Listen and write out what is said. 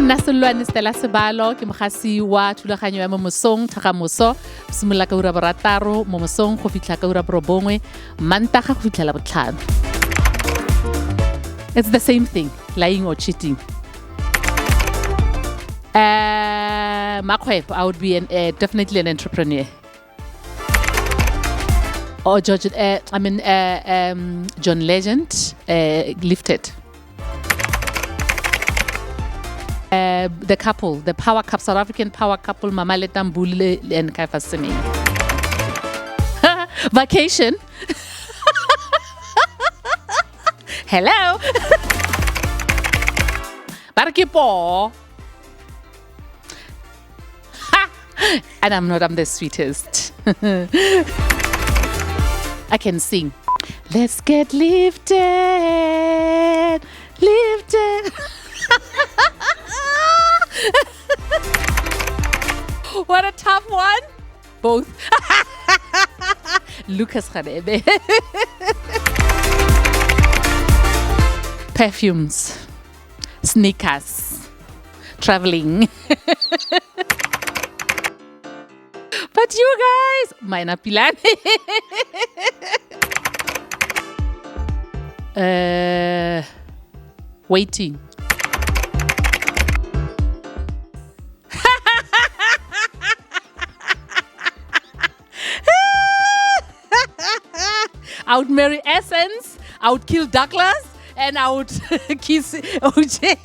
nna Selwane Stella Sebalo ke mogasi wa thulaganyo ya mo mosong thagamoso simolola ka ura borataro mo mosong go fitlha ka ura borobongwe mantaga go fitlhela botlhano. It's the same thing, lying or cheating. Makgwebo, I would be definitely an entrepreneur. Or John Legend, Lifted. The couple, the power couple, South African power couple, Mama Letambule and Kaifa Simi. Vacation. Hello. Barkipo. And I'm the sweetest. I can sing. Let's get lifted, lifted. What a tough one. Both. Lucas Kharebe. Perfumes, sneakers, traveling. But you guys, Maina Pilane. Waiting. I would marry Essence, I would kill Douglas, and I would kiss OJ.